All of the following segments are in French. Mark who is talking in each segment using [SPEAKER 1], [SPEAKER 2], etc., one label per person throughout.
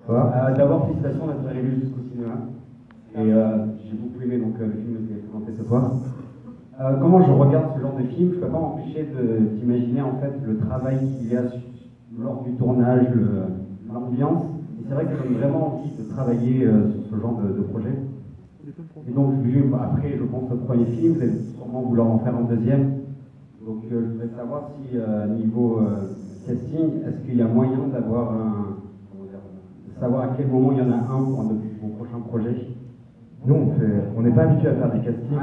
[SPEAKER 1] D'abord, félicitations d'être arrivé jusqu'au cinéma. Et j'ai beaucoup aimé donc, le film que vous avez présenté ce soir. Comment je regarde ce genre de film, je ne peux pas m'empêcher d'imaginer en fait le travail qu'il y a lors du tournage, l'ambiance. Et c'est vrai que j'ai vraiment envie de travailler sur ce genre de projet. Et donc, après, je pense au premier film, vous allez sûrement vouloir en faire un deuxième. Donc, je voudrais savoir si, niveau casting, est-ce qu'il y a moyen d'avoir de savoir à quel moment il y en a un pour vos prochains projets?
[SPEAKER 2] Nous, on n'est pas habitué à faire des castings.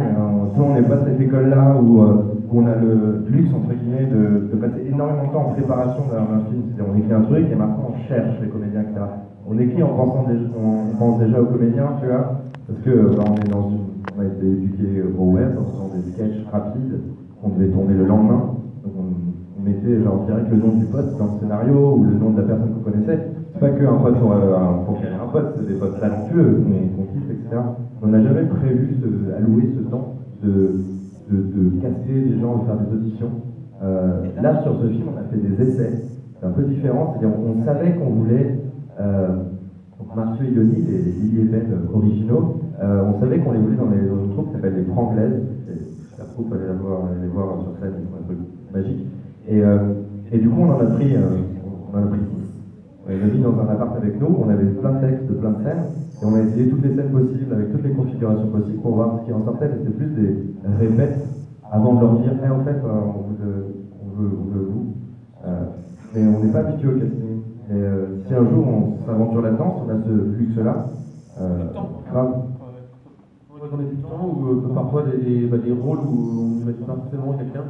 [SPEAKER 2] On n'est pas cette école-là où on a le luxe, entre guillemets, de passer énormément de temps en préparation d'un film. C'est-à-dire, on écrit un truc et maintenant on cherche les comédiens, etc. On écrit en pensant on pense déjà aux comédiens, tu vois, parce que on a été éduqué au web en faisant des sketchs rapides qu'on devait tourner le lendemain. Donc on mettait genre direct le nom du pote dans le scénario ou le nom de la personne qu'on connaissait. C'est pas qu'un pote pour créer un pote, c'est des potes talentueux qu'on kiffe, etc. On n'a jamais prévu allouer ce temps de caster des gens, de faire des auditions. Là, sur ce film, on a fait des essais. C'est un peu différent, c'est-à-dire on savait qu'on voulait, donc Mathieu et Yoni, les Lily et Ben originaux, on savait qu'on les voulait dans une troupe qui s'appelle les Franglaises. La troupe, allez les voir sur scène, ils font un truc magique. Et du coup, on en a pris 6. On les a mis dans un appart avec nous, on avait plein de textes, plein de scènes, et on a essayé toutes les scènes possibles, avec toutes les configurations possibles, pour voir ce qui en sortait, mais c'était plus des répètes, avant de leur dire, en fait, on veut vous. Mais on n'est pas habitué au casting. Et si un jour on s'aventure là-dedans, on a ce luxe-là, grave.
[SPEAKER 3] On est du temps où parfois des rôles où on n'imagine pas forcément quelqu'un,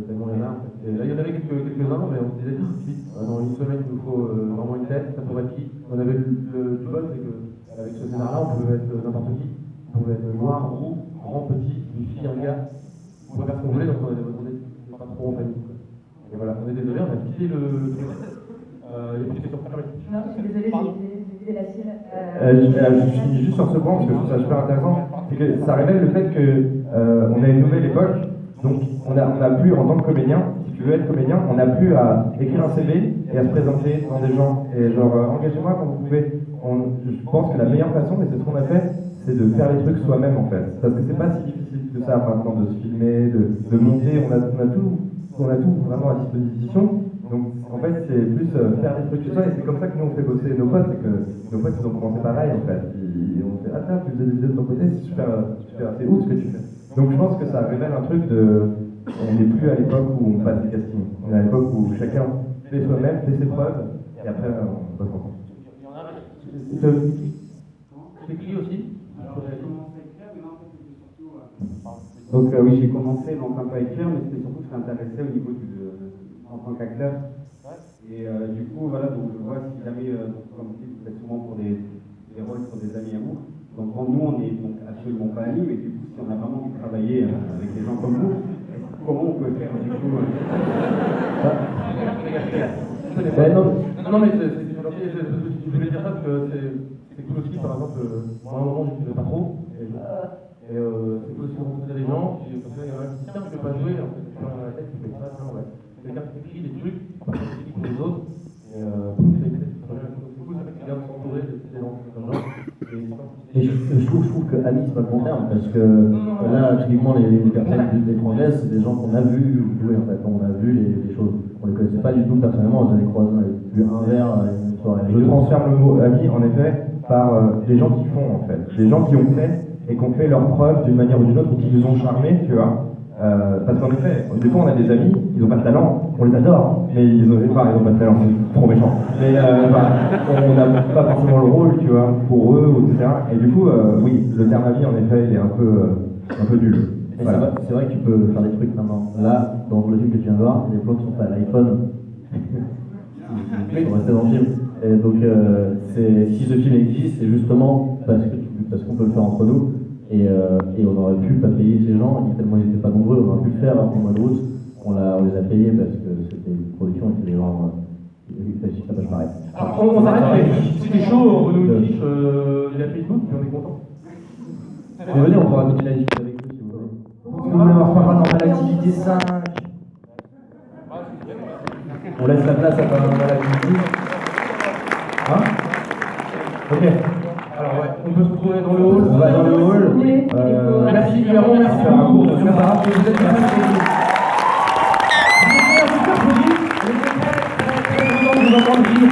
[SPEAKER 3] tellement il y en a. En fait. Et là, il y en avait quelques-uns, mais on se disait tout de suite, dans une semaine, il nous faut vraiment une tête, ça pourrait être qui. On avait du bol, c'est qu'avec ce scénario-là, on pouvait être n'importe qui. On pouvait être noir, roux, grand, petit, une fille, un gars. On pouvait faire ce qu'on voulait, donc on était pas trop en panique. Et voilà, on est désolé, on a quitté le truc. Les petites questions.
[SPEAKER 4] Non, je suis désolée, j'ai la sienne.
[SPEAKER 2] Je finis juste sur ce point parce que je trouve ça super intéressant. C'est que ça révèle le fait qu'on a une nouvelle époque. Donc on a plus, en tant que comédien, si tu veux être comédien, on n'a plus à écrire un CV et à se présenter devant des gens. Et genre, engagez-moi quand vous pouvez. Je pense que la meilleure façon, et c'est ce qu'on a fait, c'est de faire les trucs soi-même en fait. Parce que c'est pas si difficile que ça maintenant de se filmer, de monter, on a tout vraiment à disposition. Donc en fait c'est plus faire des trucs chez soi et c'est comme ça que nous on fait bosser nos potes, c'est que nos potes ils ont commencé pareil en fait. On fait tiens, tu faisais des vidéos de ton côté, c'est super, c'est ouf ce que tu fais. Donc je pense que ça révèle un truc on n'est plus à l'époque où on passe des castings, on est à l'époque où chacun fait soi-même, fait ses preuves et après on bosse ensemble.
[SPEAKER 3] C'est qui aussi?
[SPEAKER 1] Donc oui, j'ai commencé donc un peu à écrire, mais c'était surtout que je m'intéressais au niveau en tant qu'acteur. Et du coup, voilà, donc je vois si jamais, comme vous faites souvent pour des rôles sur des amis à vous. Donc nous, on n'est donc absolument pas amis, mais du coup, si on a vraiment envie de travailler avec des gens comme vous, comment on peut faire du coup
[SPEAKER 3] Non, mais c'est gentil, je voulais dire ça parce que c'est cool aussi, par exemple, moi à un moment, je ne faisais pas trop. Et c'est cool aussi de rencontrer des gens, puis comme ça, il y en a un qui tiens, je ne peux pas jouer, en fait, tu peux rien dans la tête, tu fais ça, tiens, ouais. Quelqu'un qui écrit des trucs, pas pour les autres, et c'est cool, ça fait qu'il y a de s'entourer de ces gens.
[SPEAKER 5] Et je trouve que Ami, c'est pas le bon terme, parce que là, typiquement, les personnes des Franglaises, c'est des gens qu'on a vus jouer, en fait. On a vu les choses. On les connaissait pas du tout personnellement, on les croisés, on avait vu un verre à une soirée.
[SPEAKER 2] Je transfère le mot ami, en effet, par des gens qui font, en fait. Des gens qui ont fait et qui ont fait leur preuve d'une manière ou d'une autre, ou qui nous ont charmés, tu vois. Parce qu'en effet, des fois on a des amis, ils n'ont pas de talent, on les adore, mais ils ont pas de talent, c'est trop méchant. Mais on n'a pas forcément le rôle, tu vois, pour eux, etc. Et du coup, oui, le terme ami, en effet, il est un peu nul.
[SPEAKER 5] Voilà. C'est vrai que tu peux faire des trucs maintenant. Là, dans le film que tu viens de voir, les plans qui sont faits à l'iPhone, ils sont restés dans le film. Et donc, si ce film existe, c'est justement parce qu'on peut le faire entre nous. Et on aurait pu pas payer ces gens, tellement ils n'étaient pas nombreux, on aurait pu le faire au mois de août, on les a payés parce que c'était une production et que les gens, ça peut pareil.
[SPEAKER 3] Alors on s'arrête, c'était chaud, on nous dit il a Facebook, puis on est content.
[SPEAKER 5] Mais venez, on pourra continuer à discuter avec vous si vous voulez.
[SPEAKER 2] Vous voulez avoir pas dans l'activité 5. On laisse la place à pas dans l'activité. Hein? Ok.
[SPEAKER 3] Alors ouais, on peut se retrouver dans le hall.
[SPEAKER 2] On va dans le hall.
[SPEAKER 4] Si vous voulez, il faut-
[SPEAKER 3] Merci Guillermo, merci
[SPEAKER 2] faire un
[SPEAKER 3] beaucoup.
[SPEAKER 2] cours de
[SPEAKER 3] Vous êtes merci beaucoup.